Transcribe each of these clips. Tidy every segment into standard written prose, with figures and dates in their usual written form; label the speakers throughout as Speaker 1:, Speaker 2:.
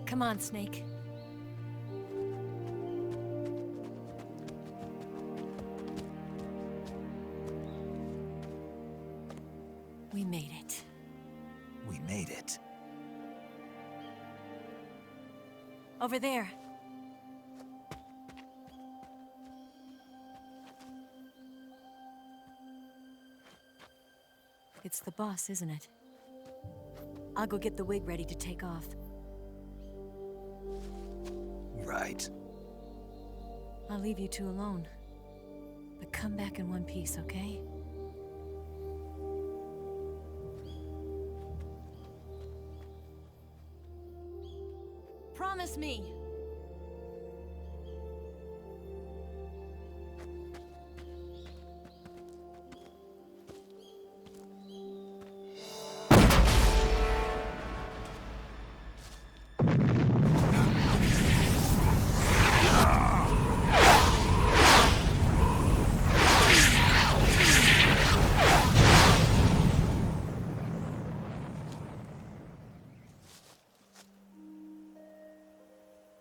Speaker 1: Come on, Snake. We made it.
Speaker 2: We made it.
Speaker 1: Over there. It's the boss, isn't it? I'll go get the wig ready to take off.
Speaker 2: Right.
Speaker 1: I'll leave you two alone. But come back in one piece, okay? Promise me!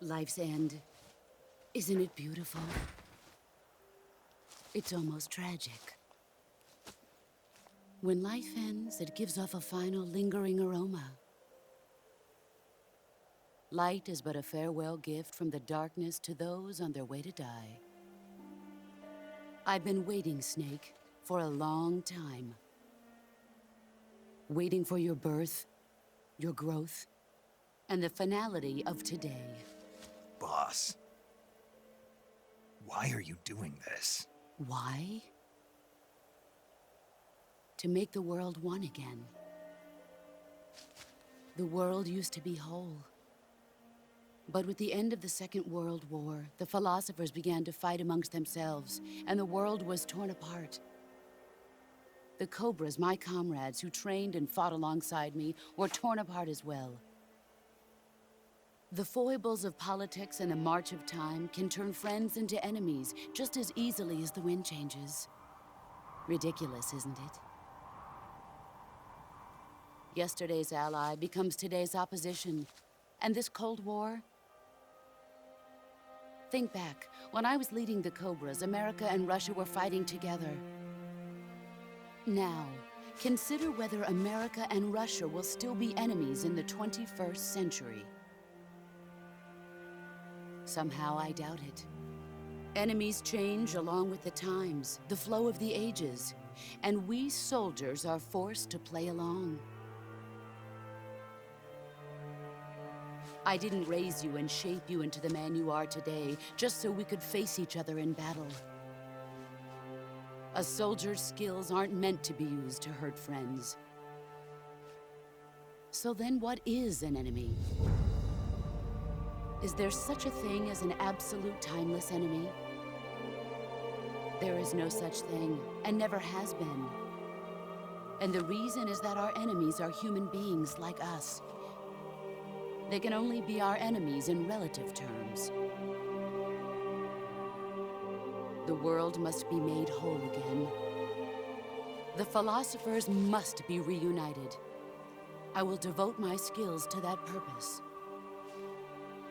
Speaker 3: Life's end. Isn't it beautiful? It's almost tragic. When life ends, it gives off a final lingering aroma. Light is but a farewell gift from the darkness to those on their way to die. I've been waiting, Snake, for a long time. Waiting for your birth, your growth, and the finality of today.
Speaker 2: Boss. Why are you doing this?
Speaker 3: Why? To make the world one again. The world used to be whole. But with the end of the Second World War, the philosophers began to fight amongst themselves, and the world was torn apart. The Cobras, my comrades who trained and fought alongside me, were torn apart as well. The foibles of politics and the march of time can turn friends into enemies just as easily as the wind changes. Ridiculous, isn't it? Yesterday's ally becomes today's opposition. And this Cold War? Think back. When I was leading the Cobras, America and Russia were fighting together. Now, consider whether America and Russia will still be enemies in the 21st century. Somehow I doubt it. Enemies change along with the times, the flow of the ages, and we soldiers are forced to play along. I didn't raise you and shape you into the man you are today just so we could face each other in battle. A soldier's skills aren't meant to be used to hurt friends. So then what is an enemy? Is there such a thing as an absolute timeless enemy? There is no such thing, and never has been. And the reason is that our enemies are human beings like us. They can only be our enemies in relative terms. The world must be made whole again. The philosophers must be reunited. I will devote my skills to that purpose.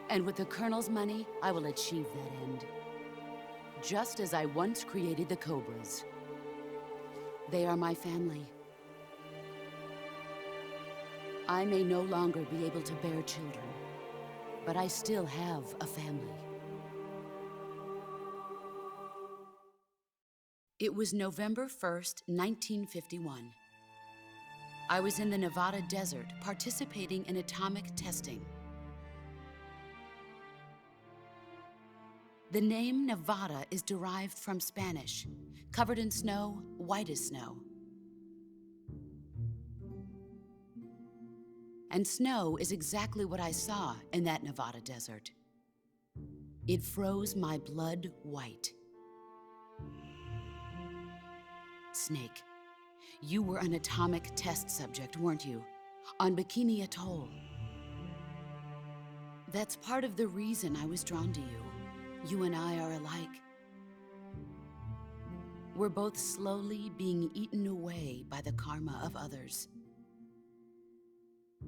Speaker 3: And with the Colonel's money, I will achieve that end. Just as I once created the Cobras. They are my family. I may no longer be able to bear children, but I still have a family. It was November 1st, 1951. I was in the Nevada desert participating in atomic testing. The name Nevada is derived from Spanish, covered in snow, white as snow. And snow is exactly what I saw in that Nevada desert. It froze my blood white. Snake, you were an atomic test subject, weren't you? On Bikini Atoll. That's part of the reason I was drawn to you. You and I are alike. We're both slowly being eaten away by the karma of others.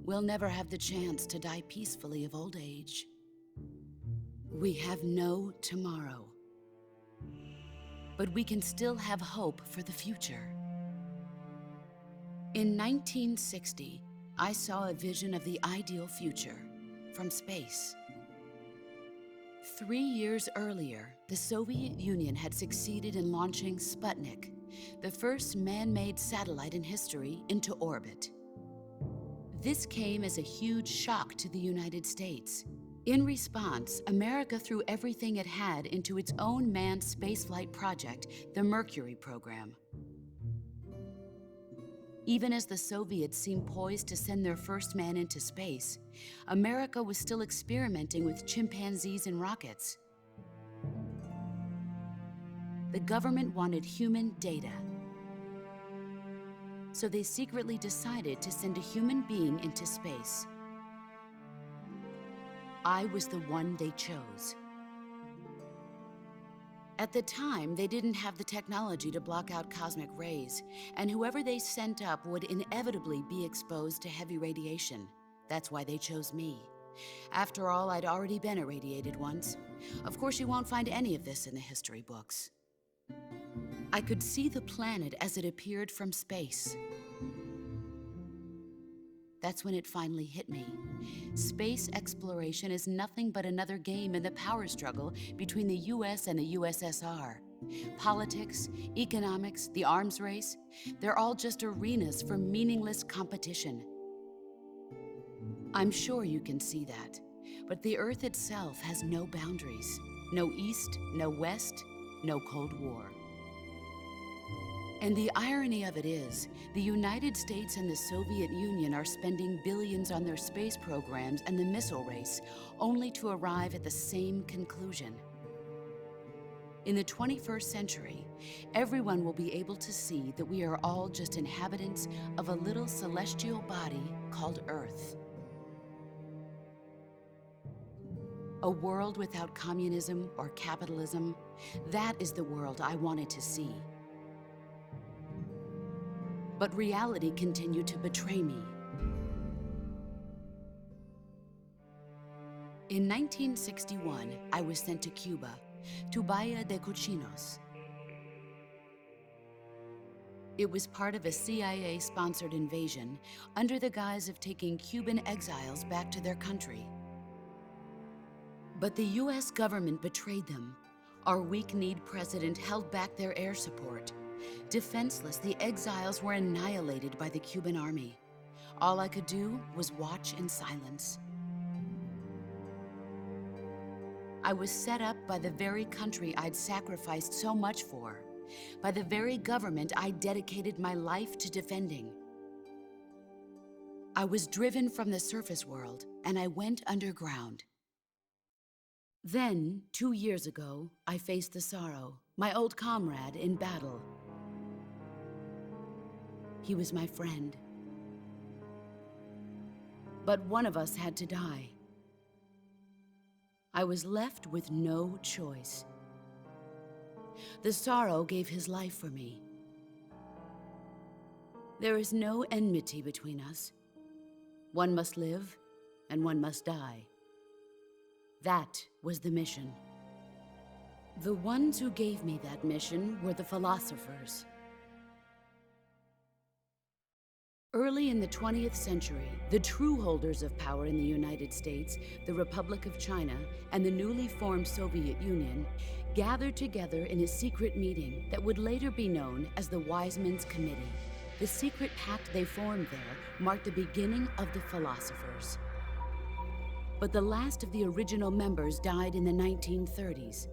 Speaker 3: we'll never have the chance to die peacefully of old age. We have no tomorrow. But we can still have hope for the future. In 1960, I saw a vision of the ideal future from space. 3 years earlier, the Soviet Union had succeeded in launching Sputnik, the first man-made satellite in history, into orbit. This came as a huge shock to the United States. In response, America threw everything it had into its own manned spaceflight project, the Mercury program. Even as the Soviets seemed poised to send their first man into space, America was still experimenting with chimpanzees and rockets. The government wanted human data. So they secretly decided to send a human being into space. I was the one they chose. At the time, they didn't have the technology to block out cosmic rays, and whoever they sent up would inevitably be exposed to heavy radiation. That's why they chose me. After all, I'd already been irradiated once. Of course, you won't find any of this in the history books. I could see the planet as it appeared from space. That's when it finally hit me. Space exploration is nothing but another game in the power struggle between the US and the USSR. Politics, economics, the arms race, they're all just arenas for meaningless competition. I'm sure you can see that, but the Earth itself has no boundaries. No East, no West, no Cold War. And the irony of it is, the United States and the Soviet Union are spending billions on their space programs and the missile race, only to arrive at the same conclusion. In the 21st century, everyone will be able to see that we are all just inhabitants of a little celestial body called Earth. A world without communism or capitalism, that is the world I wanted to see. But reality continued to betray me. In 1961, I was sent to Cuba, to Bahia de Cochinos. It was part of a CIA-sponsored invasion under the guise of taking Cuban exiles back to their country. But the US government betrayed them. Our weak-kneed president held back their air support. Defenseless, the exiles were annihilated by the Cuban army. All I could do was watch in silence. I was set up by the very country I'd sacrificed so much for, by the very government I dedicated my life to defending. I was driven from the surface world, and I went underground. Then, 2 years ago, I faced the Sorrow, my old comrade in battle. He was my friend. But one of us had to die. I was left with no choice. The Sorrow gave his life for me. There is no enmity between us. One must live, and one must die. That was the mission. The ones who gave me that mission were the philosophers. Early in the 20th century, the true holders of power in the United States, the Republic of China, and the newly formed Soviet Union gathered together in a secret meeting that would later be known as the Wise Men's Committee. The secret pact they formed there marked the beginning of the philosophers. But the last of the original members died in the 1930s.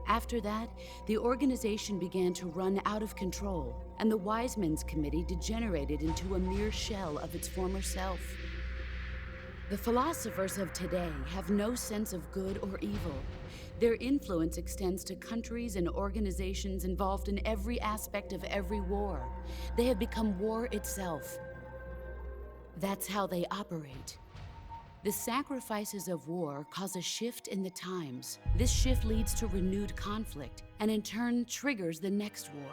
Speaker 3: After that, the organization began to run out of control, and the Wise Men's Committee degenerated into a mere shell of its former self. The philosophers of today have no sense of good or evil. Their influence extends to countries and organizations involved in every aspect of every war. They have become war itself. That's how they operate. The sacrifices of war cause a shift in the times. This shift leads to renewed conflict, and in turn triggers the next war.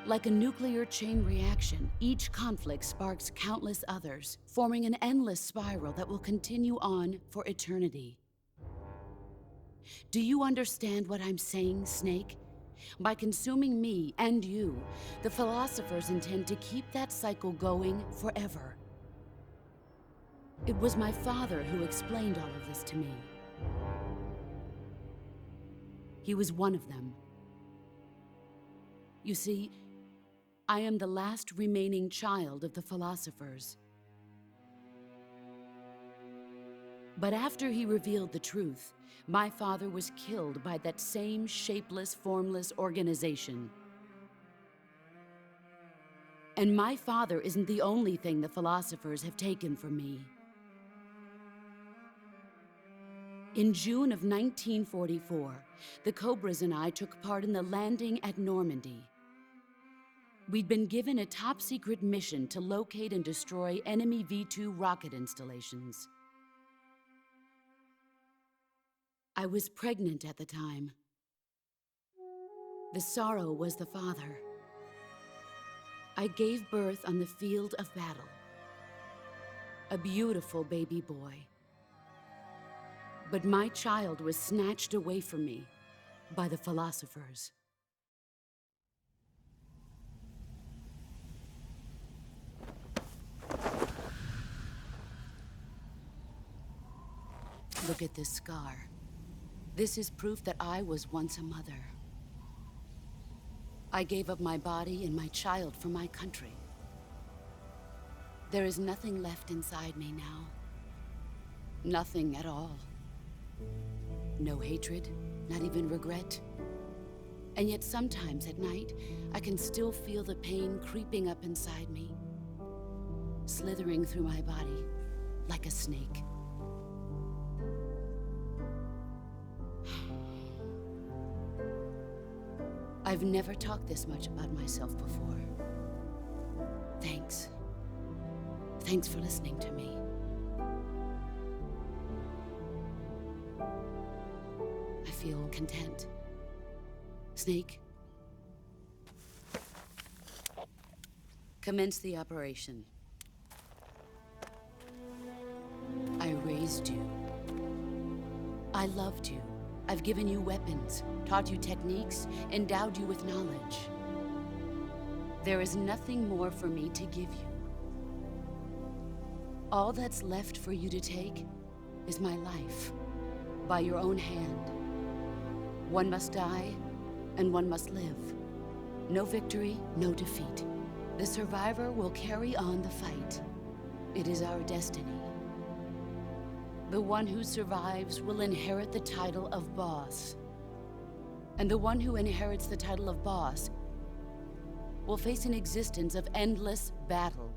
Speaker 3: Like a nuclear chain reaction, each conflict sparks countless others, forming an endless spiral that will continue on for eternity. Do you understand what I'm saying, Snake? By consuming me and you, the philosophers intend to keep that cycle going forever. It was my father who explained all of this to me. He was one of them. You see, I am the last remaining child of the philosophers. But after he revealed the truth, my father was killed by that same shapeless, formless organization. And my father isn't the only thing the philosophers have taken from me. In June of 1944, the Cobras and I took part in the landing at Normandy. We'd been given a top-secret mission to locate and destroy enemy V-2 rocket installations. I was pregnant at the time. The sorrow was the father. I gave birth on the field of battle. A beautiful baby boy. But my child was snatched away from me by the philosophers. Look at this scar. This is proof that I was once a mother. I gave up my body and my child for my country. There is nothing left inside me now. Nothing at all. No hatred, not even regret. And yet sometimes at night, I can still feel the pain creeping up inside me, slithering through my body like a snake. I've never talked this much about myself before. Thanks. Thanks for listening to me. I feel content. Snake, commence the operation. I raised you. I loved you. I've given you weapons, taught you techniques, endowed you with knowledge. There is nothing more for me to give you. All that's left for you to take is my life, by your own hand. One must die, and one must live. No victory, no defeat. The survivor will carry on the fight. It is our destiny. The one who survives will inherit the title of boss. And the one who inherits the title of boss will face an existence of endless battle.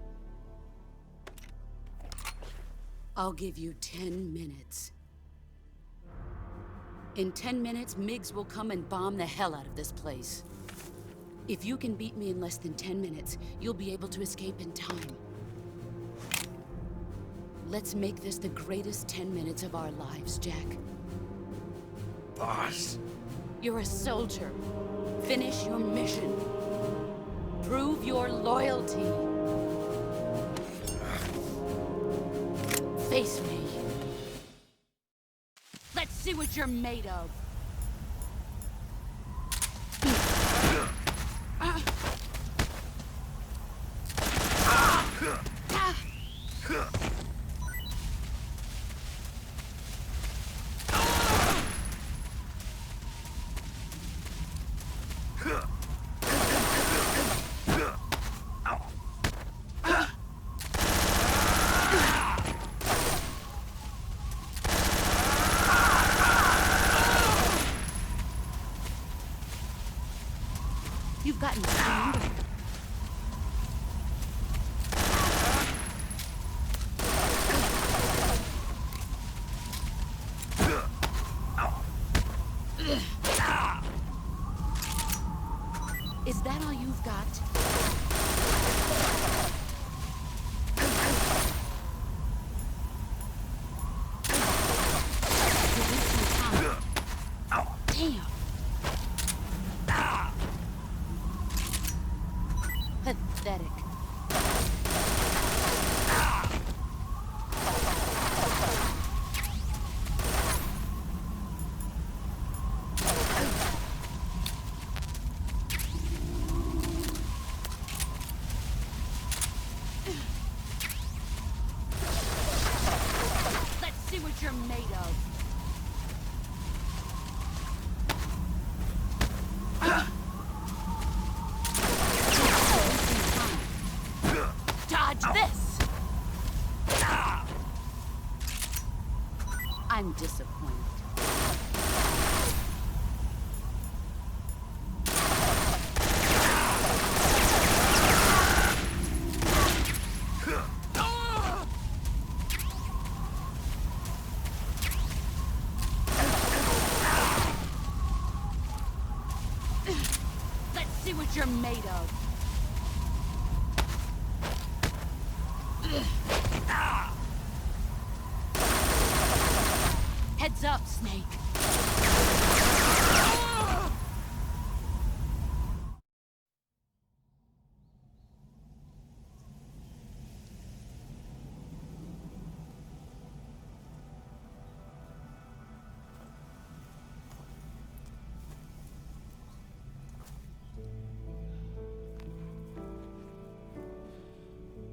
Speaker 3: I'll give you 10 minutes. In 10 minutes, MiGs will come and bomb the hell out of this place. If you can beat me in less than 10 minutes, you'll be able to escape in time. Let's make this the greatest 10 minutes of our lives, Jack.
Speaker 2: Boss.
Speaker 3: You're a soldier. Finish your mission. Prove your loyalty. Face me. Let's see what you're made of. You've gotten stronger. Is that all you've got? You're wasting time. Damn. I'm disappointed. Let's see what you're made of. Heads up, Snake.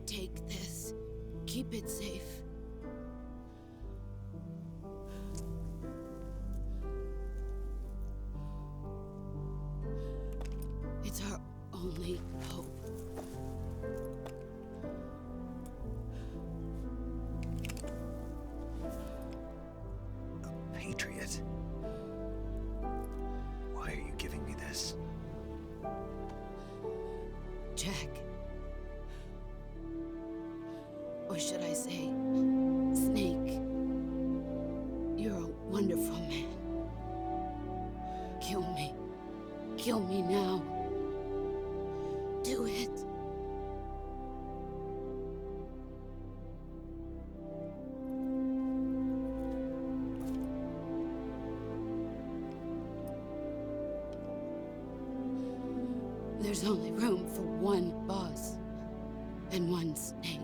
Speaker 3: Take this. Keep it safe. It's our only hope.
Speaker 2: A patriot? Why are you giving me this?
Speaker 3: Jack. Or should I say, Snake? You're a wonderful man. Kill me. Kill me now. Do it. There's only room for one boss and one Snake.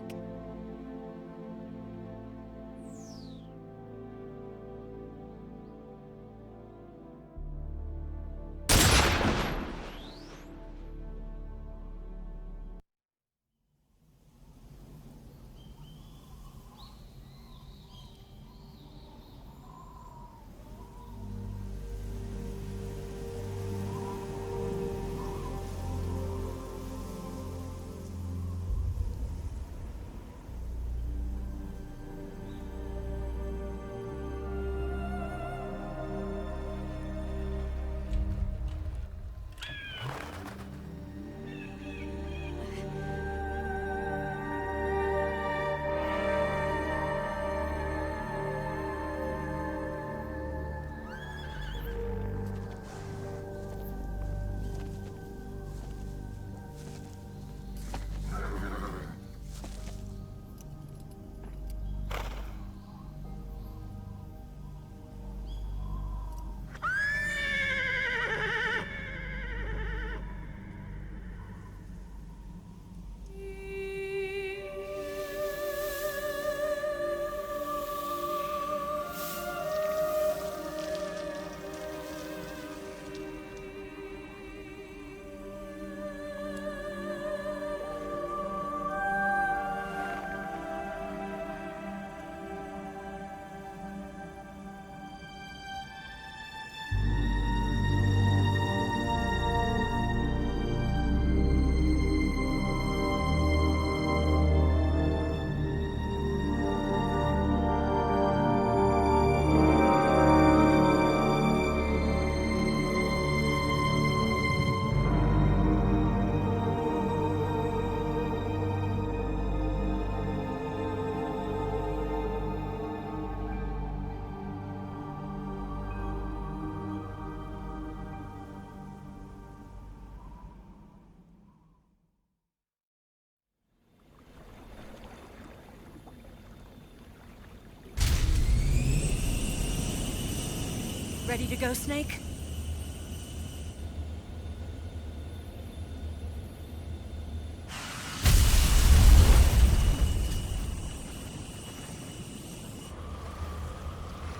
Speaker 1: Ready to go, Snake?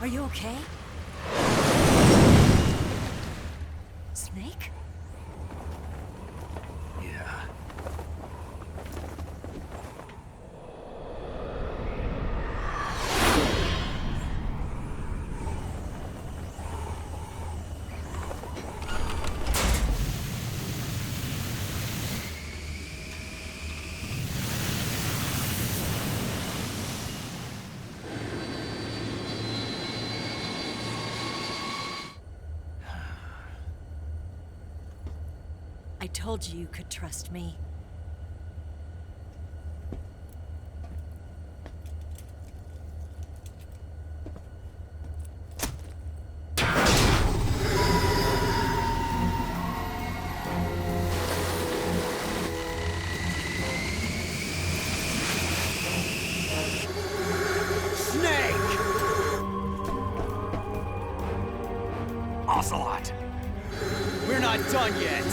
Speaker 1: Are you okay? Snake?
Speaker 2: Yeah.
Speaker 1: told you you could trust me.
Speaker 2: Ocelot!
Speaker 4: We're not done yet!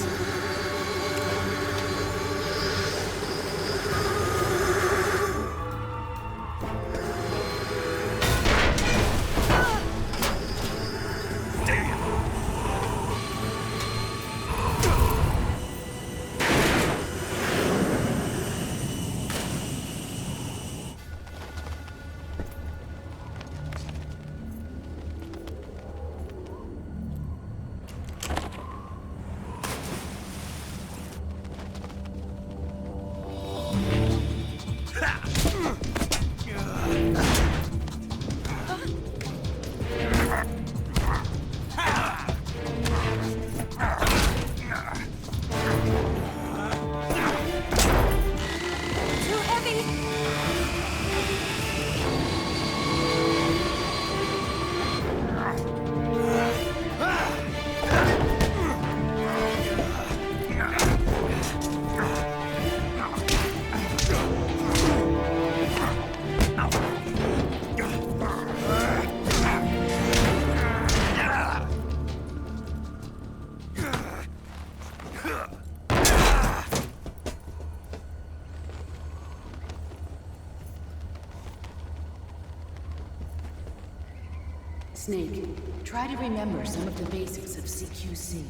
Speaker 3: Snake, try to remember some of the basics of CQC.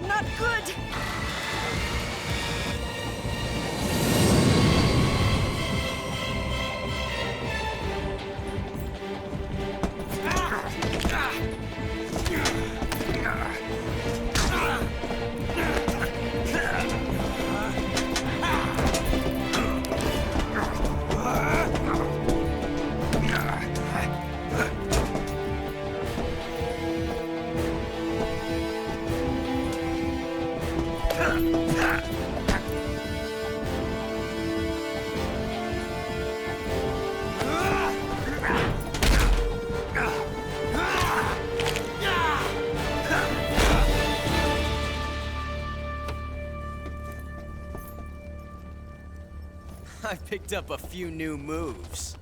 Speaker 1: Not good!
Speaker 4: I picked up a few new moves.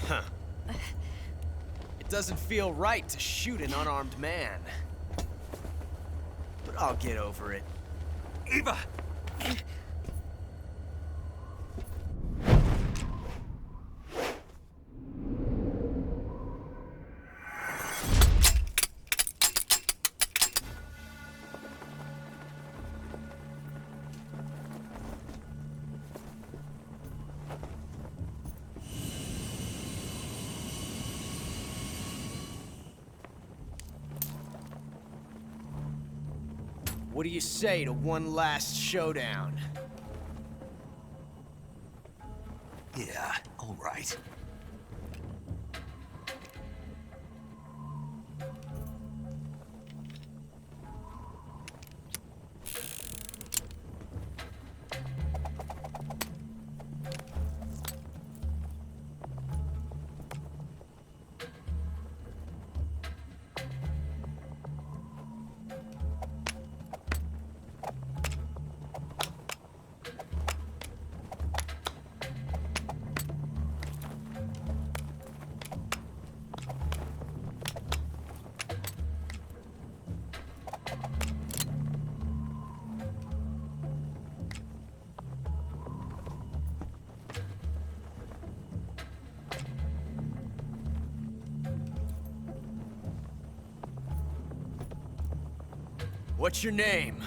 Speaker 4: Huh. It doesn't feel right to shoot an unarmed man. But I'll get over it.
Speaker 2: Eva!
Speaker 4: What do you say to one last showdown?
Speaker 2: Yeah, all right.
Speaker 4: What's your name?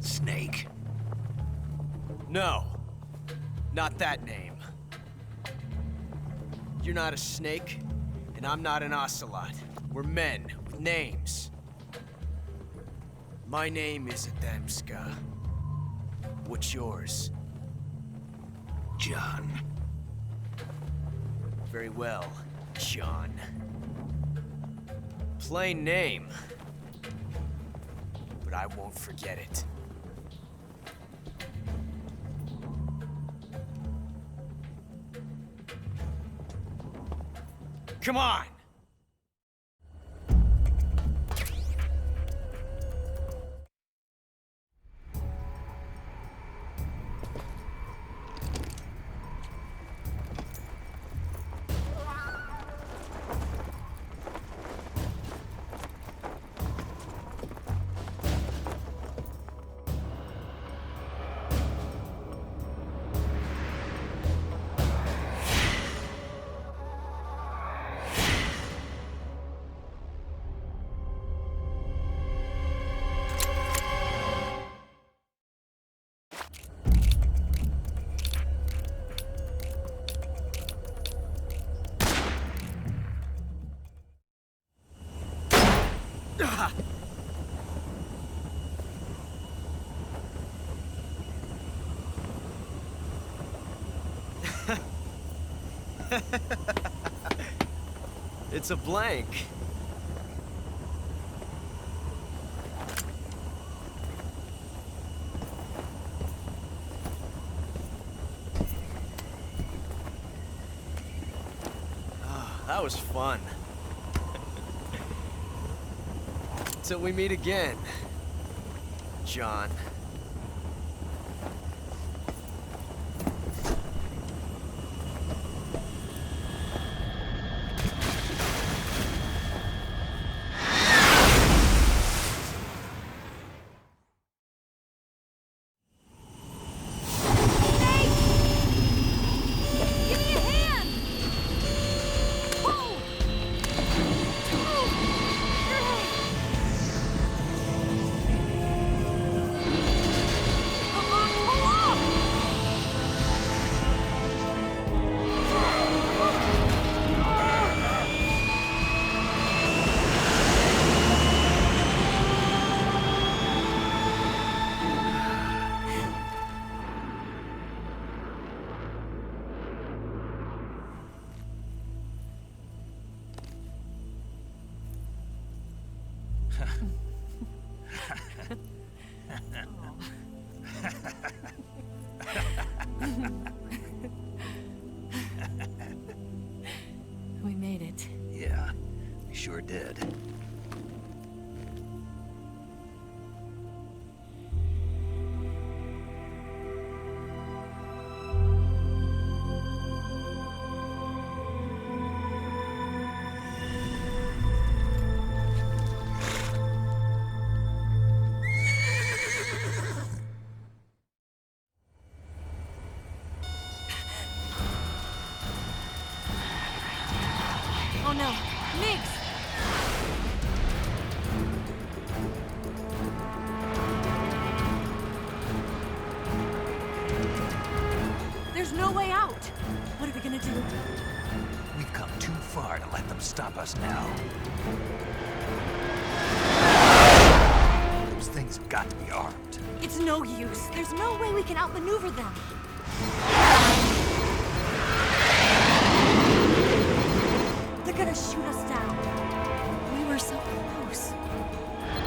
Speaker 2: Snake.
Speaker 4: No, not that name. You're not a snake, and I'm not an ocelot. We're men with Names. My name is Adamska. What's yours?
Speaker 2: John.
Speaker 4: Very well, John. Plain name. But I won't forget it. Come on! It's a blank. That was fun. Till we meet again, John.
Speaker 1: We made it.
Speaker 2: Yeah, we sure did.
Speaker 1: Oh no, Miggs! There's no way out! What are we gonna do?
Speaker 2: We've come too far to let them stop us now. Those things have got to be armed.
Speaker 1: It's no use. There's no way we can outmaneuver them. They're gonna shoot us down. We were so close.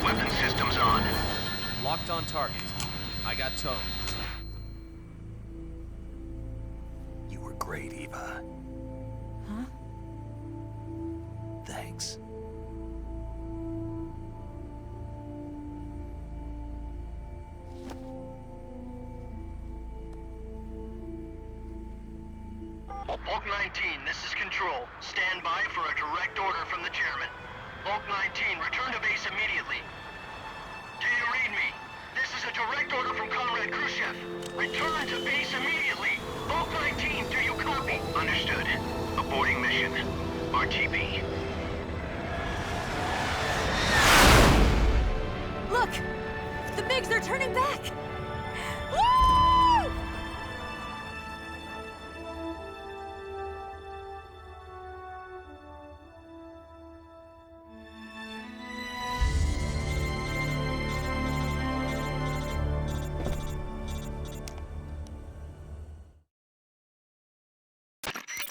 Speaker 5: Weapon systems on.
Speaker 4: Locked on target. I got towed.
Speaker 2: You were great, Eva.
Speaker 1: Huh?
Speaker 2: Thanks.
Speaker 5: Bulk 19, this is Control. Stand by for a direct order from the chairman. Bulk 19, return to base immediately. Do you read me? This is a direct order from Comrade Khrushchev. Return to base immediately. Bulk 19, do you copy? Understood. Aborting mission. RTB.
Speaker 1: Look! The Migs are turning back! Woo!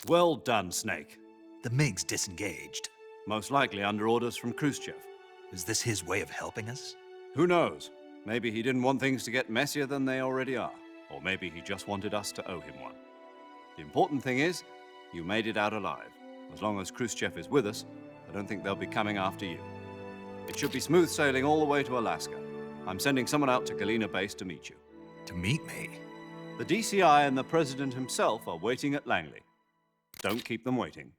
Speaker 6: Well done, Snake.
Speaker 2: The MiG's disengaged.
Speaker 6: Most likely under orders from Khrushchev.
Speaker 2: Is this his way of helping us?
Speaker 6: Who knows? Maybe he didn't want things to get messier than they already are. Or maybe he just wanted us to owe him one. The important thing is, you made it out alive. As long as Khrushchev is with us, I don't think they'll be coming after you. It should be smooth sailing all the way to Alaska. I'm sending someone out to Galena Base to meet you.
Speaker 2: To meet me?
Speaker 6: The DCI and the President himself are waiting at Langley. Don't keep them waiting.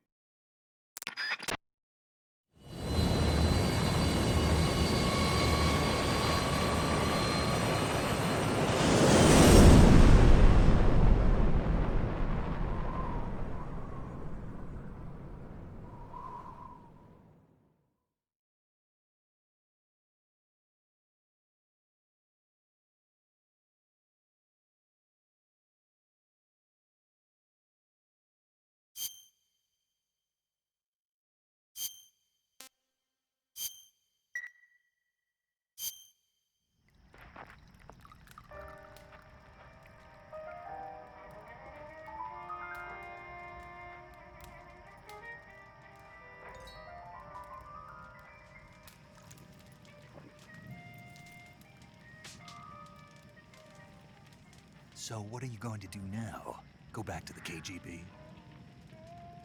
Speaker 2: So what are you going to do now? Go back to the KGB?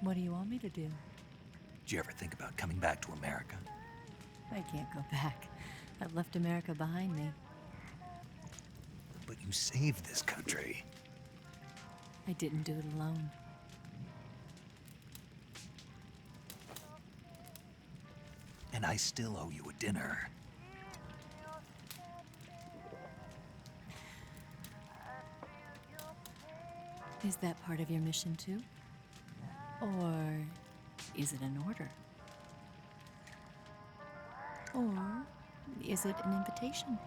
Speaker 1: What do you want me to do?
Speaker 2: Did you ever think about coming back to America?
Speaker 1: I can't go back. I've left America behind me.
Speaker 2: But you saved this country.
Speaker 1: I didn't do it alone.
Speaker 2: And I still owe you a dinner.
Speaker 1: Is that part of your mission too? Or is it an order? Or is it an invitation?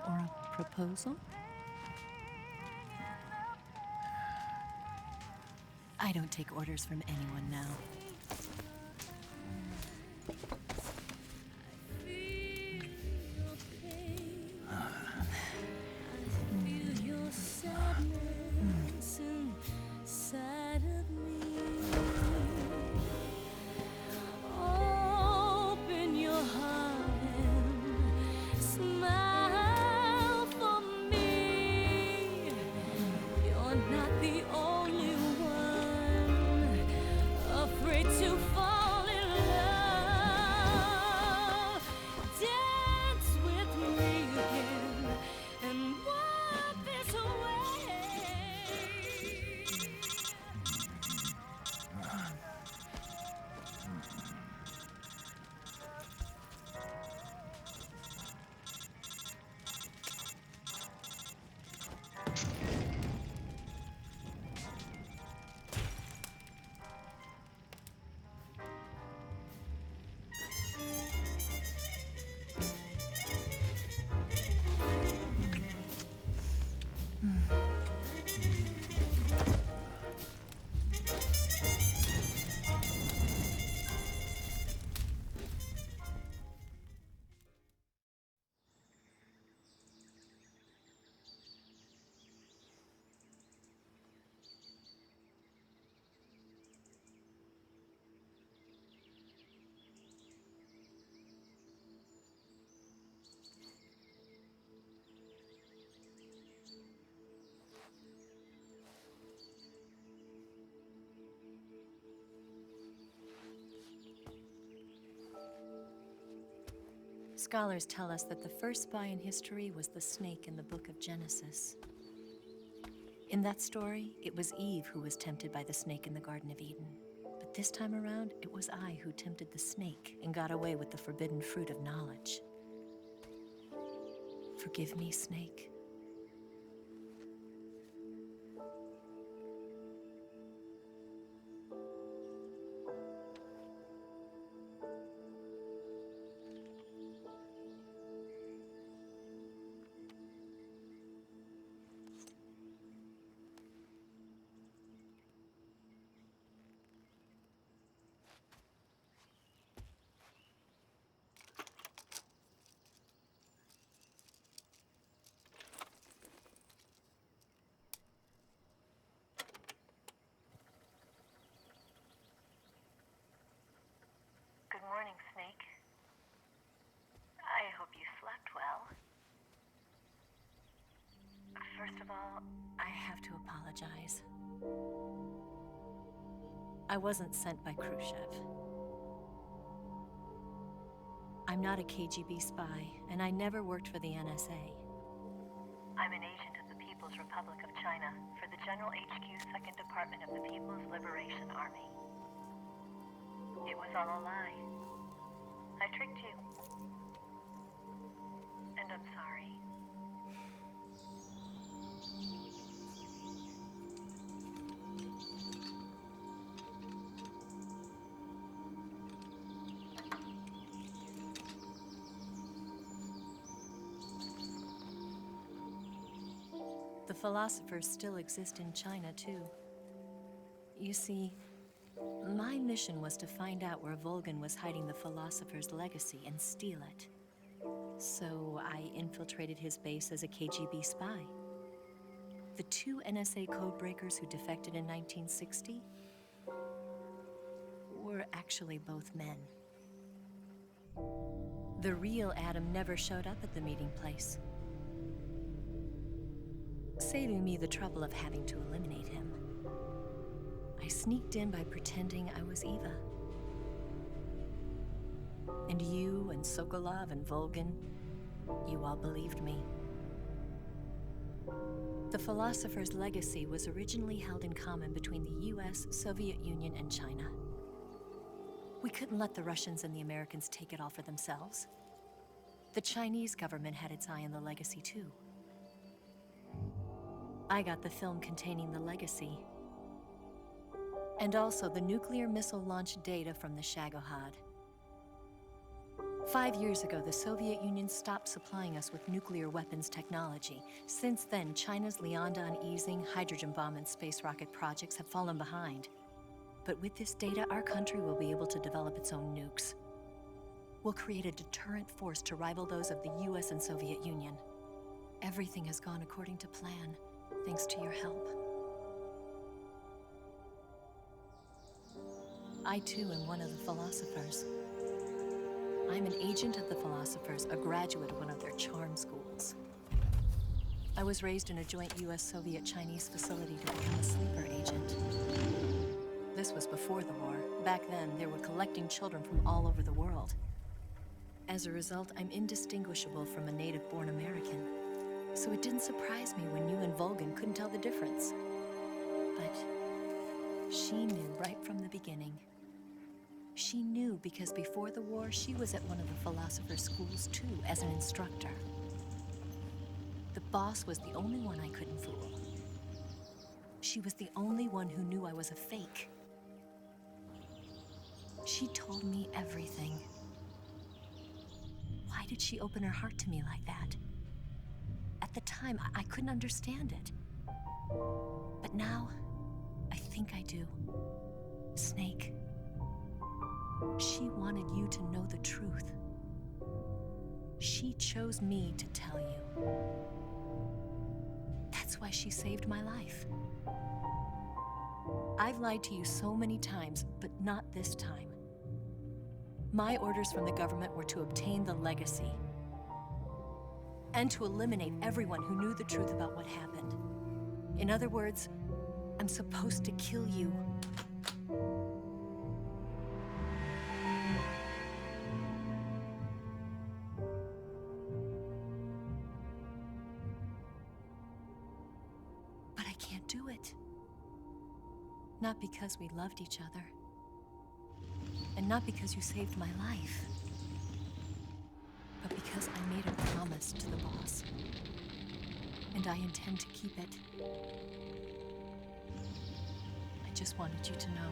Speaker 1: Or a proposal? I don't take orders from anyone now. Scholars tell us that the first spy in history was the snake in the book of Genesis. In that story, it was Eve who was tempted by the snake in the Garden of Eden. But this time around, it was I who tempted the snake and got away with the forbidden fruit of knowledge. Forgive me, Snake. First of all, I have to apologize. I wasn't sent by Khrushchev. I'm not a KGB spy, and I never worked for the NSA. I'm an agent of the People's Republic of China for the General HQ 2nd Department of the People's Liberation Army. It was all a lie. I tricked you. And I'm sorry. The philosophers still exist in China, too. You see, my mission was to find out where Volgin was hiding the philosopher's legacy and steal it. So I infiltrated his base as a KGB spy. The 2 NSA codebreakers who defected in 1960 were actually both men. The real Adam never showed up at the meeting place, saving me the trouble of having to eliminate him. I sneaked in by pretending I was Eva. And you and Sokolov and Volgin, you all believed me. The philosopher's legacy was originally held in common between the US, Soviet Union, and China. We couldn't let the Russians and the Americans take it all for themselves. The Chinese government had its eye on the legacy, too. I got the film containing the legacy, and also the nuclear missile launch data from the Shagohod. 5 years ago, the Soviet Union stopped supplying us with nuclear weapons technology. Since then, China's Liaodong easing, hydrogen bomb, and space rocket projects have fallen behind. But with this data, our country will be able to develop its own nukes. We'll create a deterrent force to rival those of the US and Soviet Union. Everything has gone according to plan, thanks to your help. I too am one of the philosophers. I'm an agent of the philosophers, a graduate of one of their charm schools. I was raised in a joint US-Soviet-Chinese facility to become a sleeper agent. This was before the war. Back then, they were collecting children from all over the world. As a result, I'm indistinguishable from a native-born American. So it didn't surprise me when you and Volgin couldn't tell the difference. But she knew right from the beginning. She knew because before the war, she was at one of the philosopher's schools too, as an instructor. The boss was the only one I couldn't fool. She was the only one who knew I was a fake. She told me everything. Why did she open her heart to me like that? At the time, I couldn't understand it. But now, I think I do. Snake. She wanted you to know the truth. She chose me to tell you. That's why she saved my life. I've lied to you so many times, but not this time. My orders from the government were to obtain the legacy and to eliminate everyone who knew the truth about what happened. In other words, I'm supposed to kill you. But I can't do it. Not because we loved each other. And not because you saved my life. But because I made a promise to the boss. And I intend to keep it. I just wanted you to know.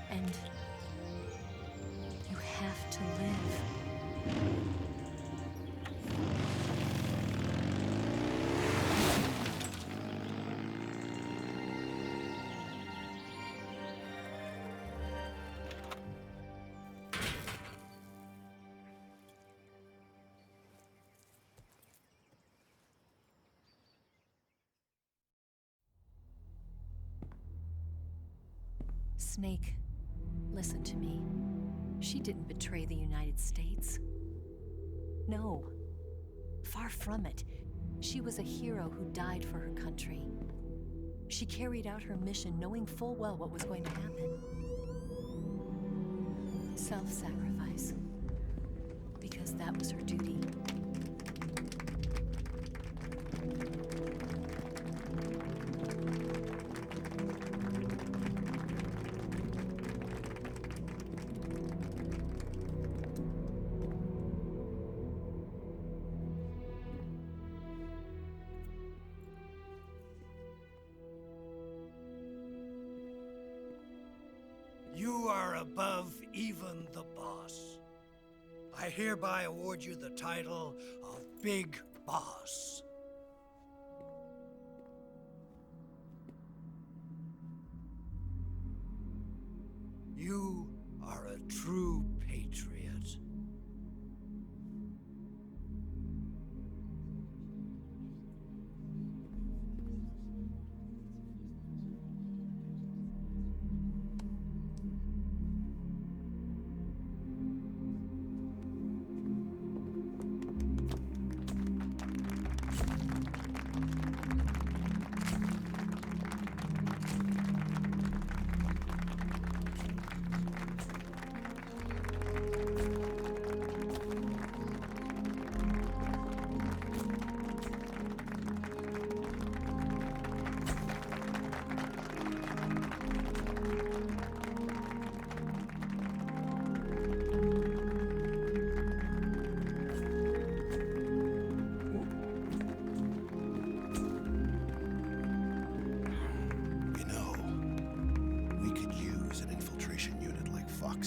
Speaker 1: And you have to live. Snake, listen to me. She didn't betray the United States. No, far from it. She was a hero who died for her country. She carried out her mission knowing full well what was going to happen. Self-sacrifice. Because that was her duty.
Speaker 7: You are above even the boss. I hereby award you the title of Big Boss. You are a true patriot.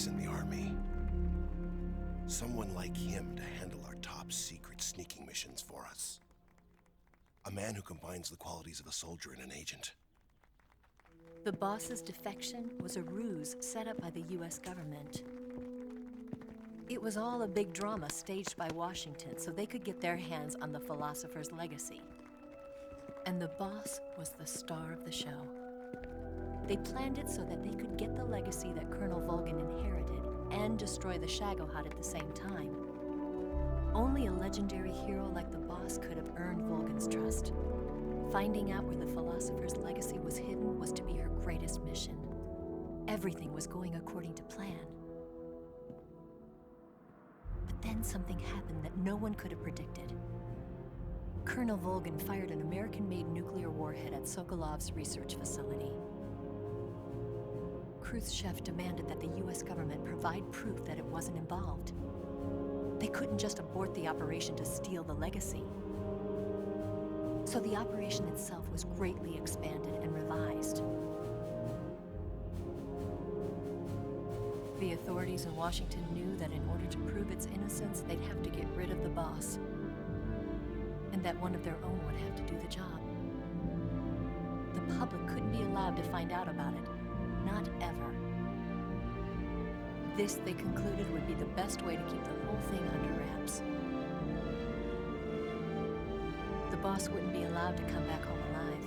Speaker 8: In the army. Someone like him to handle our top secret sneaking missions for us. A man who combines the qualities of a soldier and an agent.
Speaker 1: The boss's defection was a ruse set up by the US government. It was all a big drama staged by Washington so they could get their hands on the philosopher's legacy. And the boss was the star of the show. They planned it so that they could get the legacy that Colonel Volgin inherited and destroy the Shagohod at the same time. Only a legendary hero like the boss could have earned Volgin's trust. Finding out where the philosopher's legacy was hidden was to be her greatest mission. Everything was going according to plan. But then something happened that no one could have predicted. Colonel Volgin fired an American-made nuclear warhead at Sokolov's research facility. Khrushchev demanded that the US government provide proof that it wasn't involved. They couldn't just abort the operation to steal the legacy. So the operation itself was greatly expanded and revised. The authorities in Washington knew that in order to prove its innocence, they'd have to get rid of the boss, and that one of their own would have to do the job. The public couldn't be allowed to find out about it. Not ever. This, they concluded, would be the best way to keep the whole thing under wraps. The boss wouldn't be allowed to come back home alive,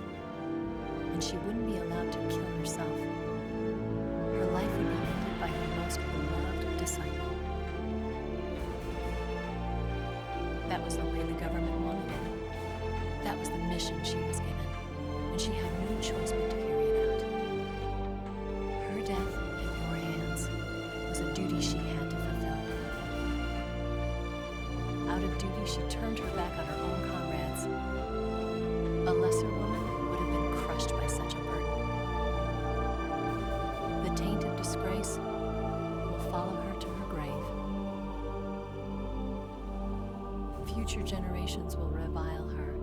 Speaker 1: and she wouldn't be allowed to kill herself. Her life would be ended by her most beloved disciple. That was the way the government wanted it. That was the mission she was given, and she had no choice but to carry it out. Her death in your hands was a duty she had to fulfill. Out of duty, she turned her back on her own comrades. A lesser woman would have been crushed by such a burden. The taint of disgrace will follow her to her grave. Future generations will revile her.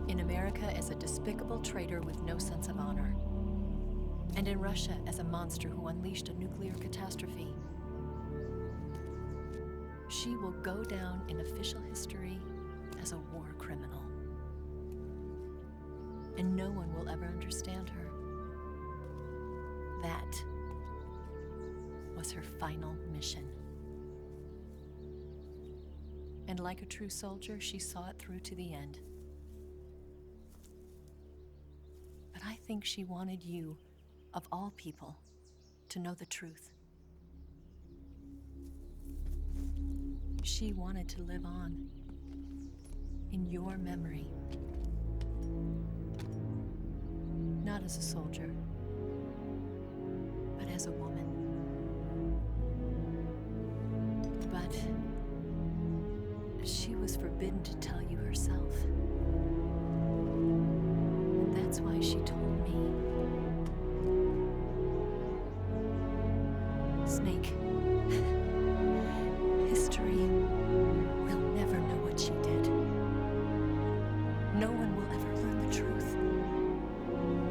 Speaker 1: In America as a despicable traitor with no sense of honor. And in Russia as a monster who unleashed a nuclear catastrophe. She will go down in official history as a war criminal. And no one will ever understand her. That was her final mission. And like a true soldier, she saw it through to the end. But I think she wanted you, of all people, to know the truth. She wanted to live on. in your memory. Not as a soldier, but as a woman. But she was forbidden to tell you herself. And that's why she told me. Snake, history will never know what she did. No one will ever learn the truth.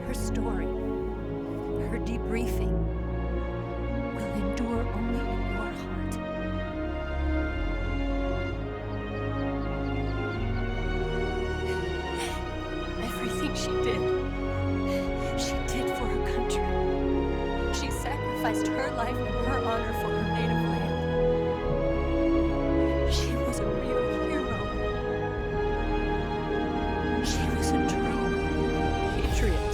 Speaker 1: Her story, her debriefing, will endure only in your heart. Everything she did for her country. She sacrificed her life and her honor for her native land. She was a real hero. She was a true patriot.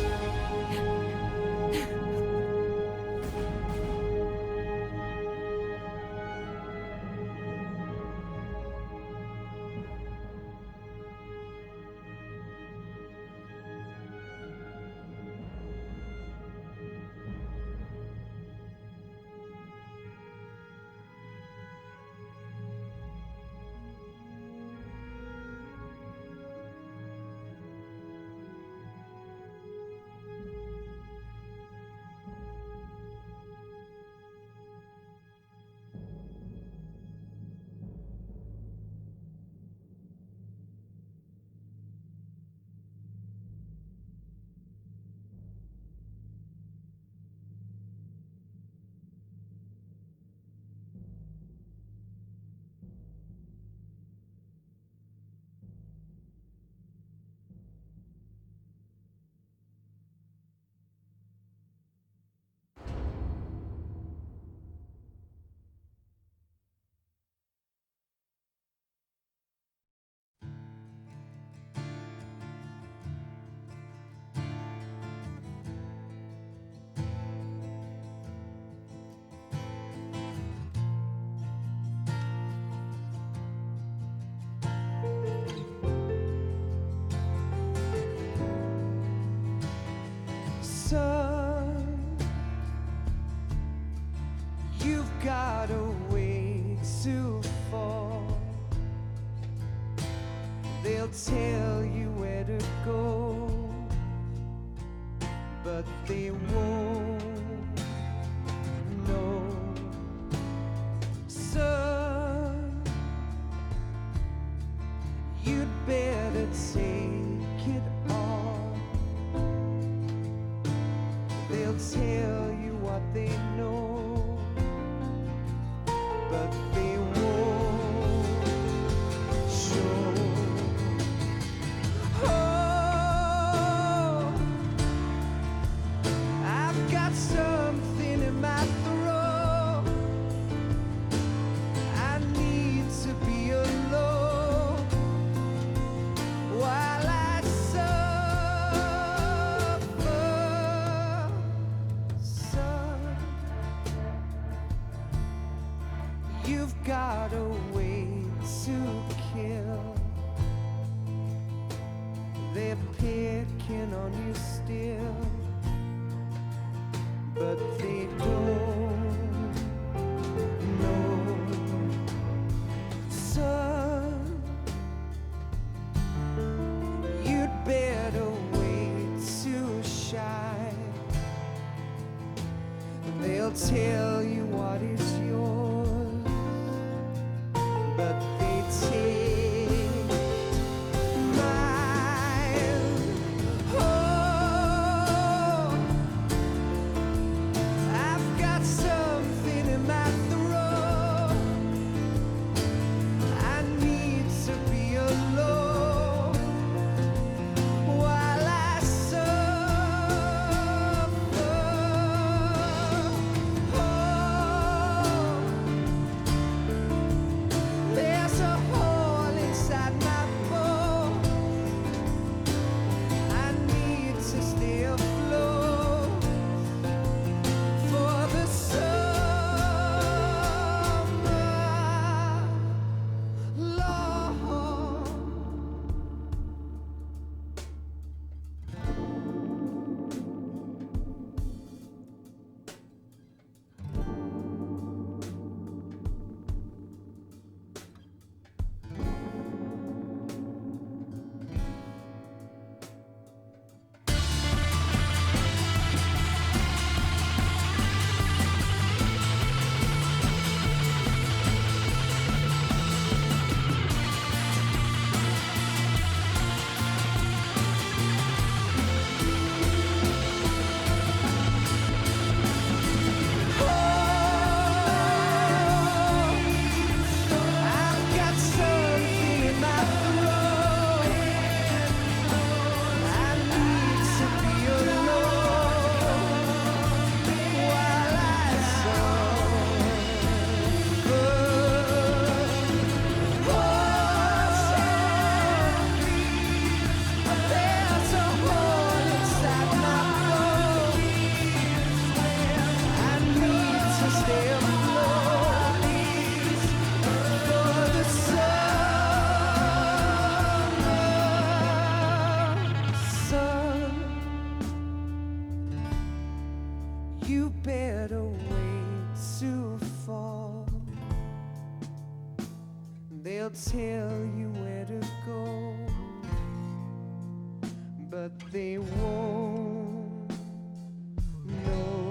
Speaker 9: Son, you've got a way to fall. They'll tell you where to go, but they won't know. Son, you'd better take it off. They'll tell you what they know, but they won't show. Oh, I've got something in my throat. I need to be alone while I suffer. Son, you've got a way to kill. They're picking on you still, but they don't know. Son, you'd better wait to shine. They'll tell you what is yours, but they take mine. Oh, I've got something in my throat. I need to be alone while I suffer. Oh, there's a hole They'll tell you where to go, but they won't know.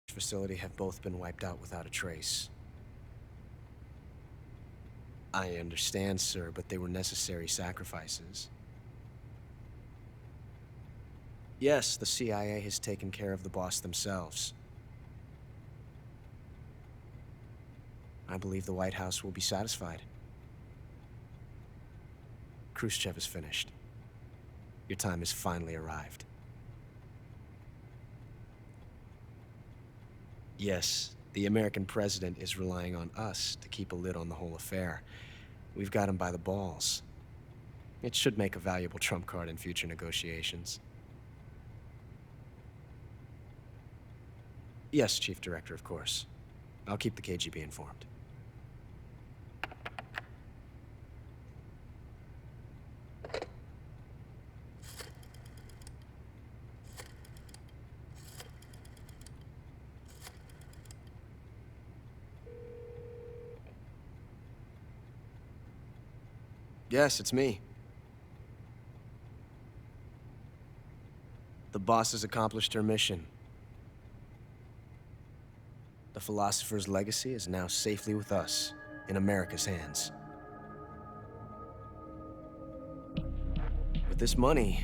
Speaker 10: Facility have both been wiped out without a trace. I understand, sir, but they were necessary sacrifices. Yes, the CIA has taken care of the boss themselves. I believe the White House will be satisfied. Khrushchev is finished. Your time has finally arrived. Yes, the American president is relying on us to keep a lid on the whole affair. We've got him by the balls. It should make a valuable trump card in future negotiations. Yes, Chief Director, of course. I'll keep the KGB informed. Yes, it's me. The boss has accomplished her mission. The philosopher's legacy is now safely with us, in America's hands. With this money,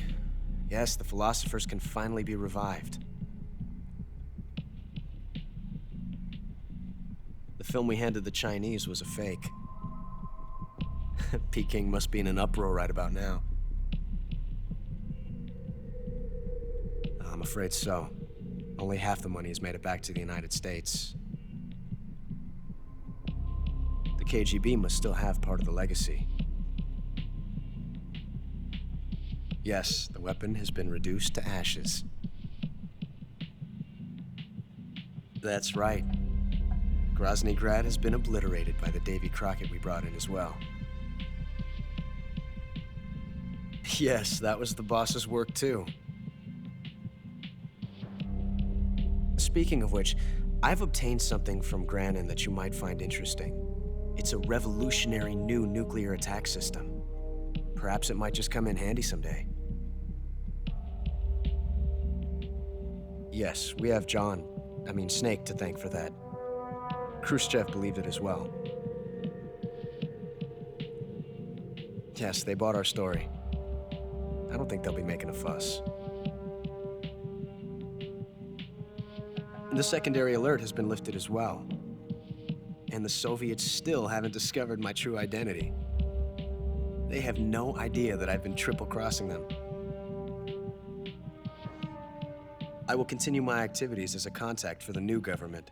Speaker 10: yes, the philosophers can finally be revived. The film we handed the Chinese was a fake. Peking must be in an uproar right about now. I'm afraid so. Only half the money has made it back to the United States. The KGB must still have part of the legacy. Yes, the weapon has been reduced to ashes. That's right. Grozny Grad has been obliterated by the Davy Crockett we brought in as well. Yes, that was the boss's work too. Speaking of which, I've obtained something from Granin that you might find interesting. It's a revolutionary new nuclear attack system. Perhaps it might just come in handy someday. Yes, we have Snake to thank for that. Khrushchev believed it as well. Yes, they bought our story. I don't think they'll be making a fuss. The secondary alert has been lifted as well. And the Soviets still haven't discovered my true identity. They have no idea that I've been triple-crossing them. I will continue my activities as a contact for the new government.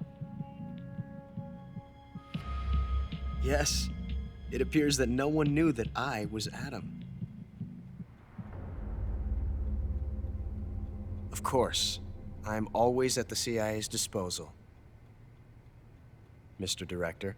Speaker 10: Yes, it appears that no one knew that I was Adam. Of course, I'm always at the CIA's disposal, Mr. Director.